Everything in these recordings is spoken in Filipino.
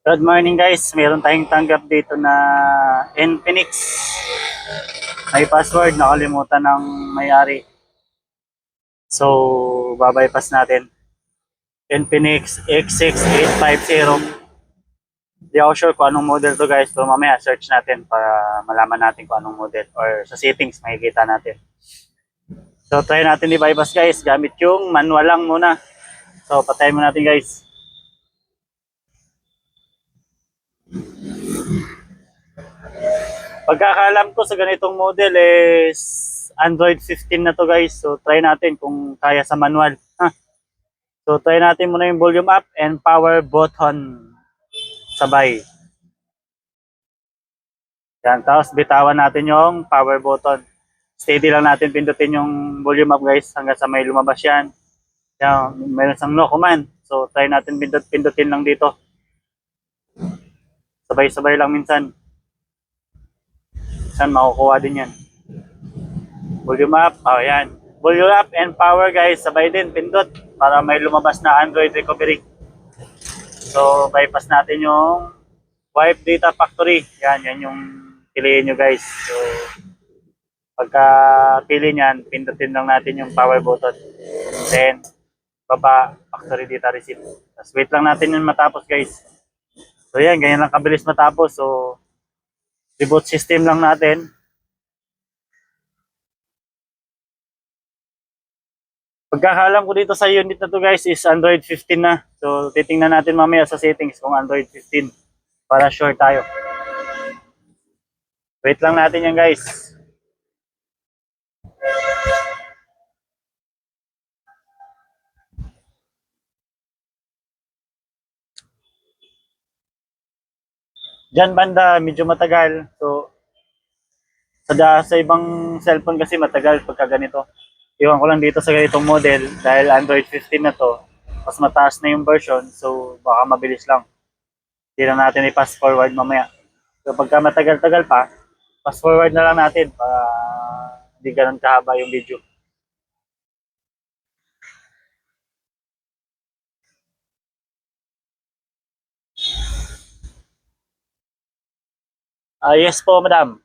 Good morning guys, meron tayong tanggap dito na Infinix. May password, nakalimutan ng may-ari. So, babypass natin. Infinix X6850. Di ako sure kung anong model to guys, pero mamaya search natin para malaman natin kung anong model or sa settings makikita natin. So, try natin i-bypass guys, gamit yung manual lang muna. So, patayin mo natin guys. Pagkakalam ko sa ganitong model is Android 15 na to guys. So try natin kung kaya sa manual. So try natin muna yung volume up and power button sabay. Yan, tapos bitawan natin yung power button. Steady lang natin pindutin yung volume up guys hanggang sa may lumabas yan. Yan, mayroon sang no command. So try natin pindutin lang dito. Sabay-sabay lang minsan. Minsan makukuha din yan. Volume up, oh yan. Volume up and power guys, sabay din pindot para may lumabas na Android recovery. So bypass natin yung wipe data factory. Yan yung piliin nyo guys. So pagka pili nyan, pindutin lang natin yung power button. Then baba factory data receipt. Tapos wait lang natin yung matapos guys. So yan, ganyan lang kabilis matapos. So reboot system lang natin. Pagkakalam ko dito sa unit na to guys is Android 15 na. So titingnan natin mamaya sa settings kung Android 15 para sure tayo. Wait lang natin yan guys. Diyan banda medyo matagal. So sa ibang cellphone kasi matagal pagka ganito. Iwan ko lang dito sa ganitong model dahil Android 15 na to. Mas mataas na yung version so baka mabilis lang. Hindi lang natin i-pass forward mamaya. So pagka matagal-tagal pa, pass forward na lang natin para hindi ganun kahaba yung video. Yes po, madam.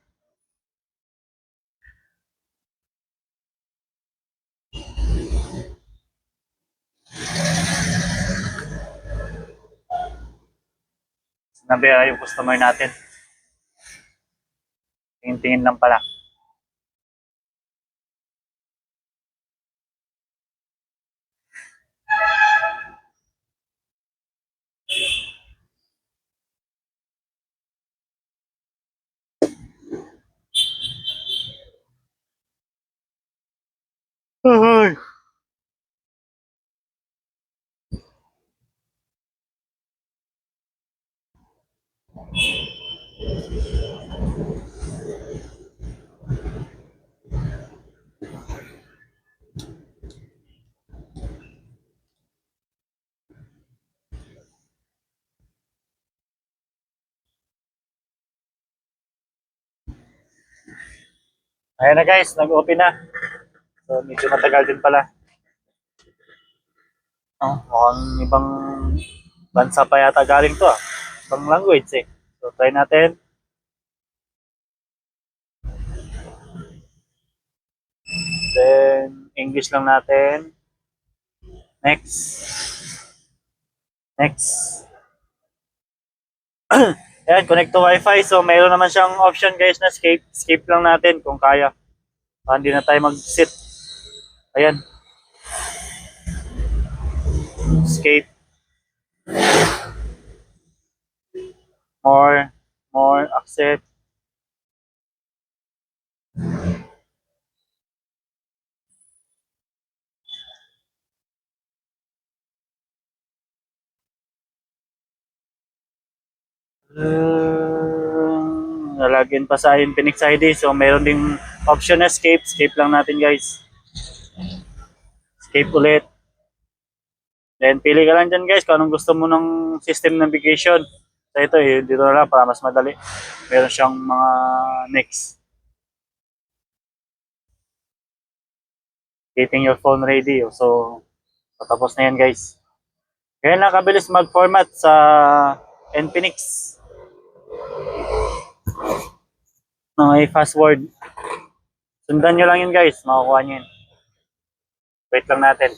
Sinabi yung customer natin. Tingin-tingin lang pala. Ay. Ayan na guys, nag-open na. So medyo matagal din pala. Oh, mukhang ibang bansa pa yata galing to ah. Ibang language eh. So try natin. Then English lang natin. Next. Next. Ayan, connect to Wi-Fi. So mayroon naman siyang option guys na escape. Escape lang natin kung kaya. Hindi na tayo mag-sit. Ayan. Escape. More. More. Accept. Nalagin pa sa Infinix ID. So meron ding option na escape. Escape lang natin guys. Escape ulit. Then pili ka lang dyan guys kung anong gusto mo ng system navigation. So ito dito na lang para mas madali. Meron siyang mga next. Getting your phone ready. So patapos na yan guys. Kaya lang kabilis mag-format sa Nfinix. Okay, fast forward. Sundan nyo lang yun guys, makukuha nyo yun. Wait lang natin.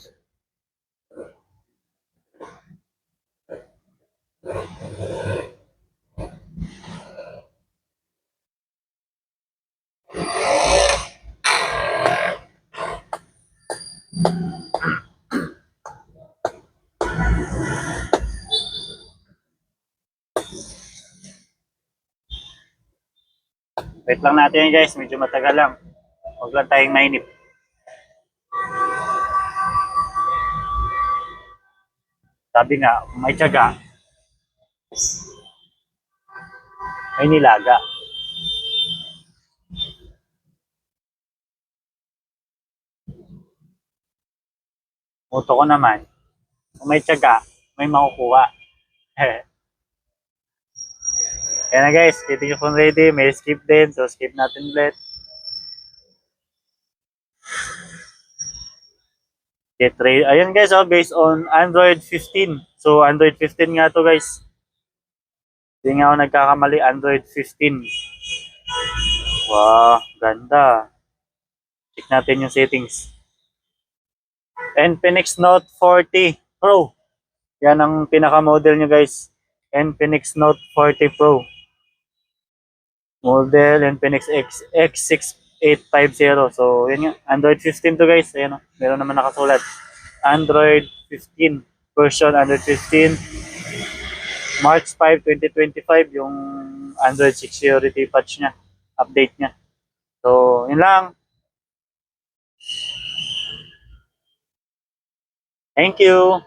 Wait lang natin yun guys, medyo matagal lang. Huwag lang tayong mainip. Sabi nga, may tiyaga, may nilaga. Moto ko naman, kung may tiyaga, may makukuha. Kaya na guys, getting your phone ready. May skip din, so skip natin ulit. Get ready. Ayan guys, oh, based on Android 15. So Android 15 nga to guys. Hindi nga ako nagkakamali, Android 15. Wow, ganda. Check natin yung settings. Infinix Note 40 Pro. Yan ang pinaka-model nyo guys. Infinix Note 40 Pro. Model Infinix X6850. So, yun nga. Android 15 to guys. Ayan o. Meron naman nakasulat. Android 15. Version Android 15. March 5, 2025. Yung Android security patch niya. Update niya. So, yun lang. Thank you.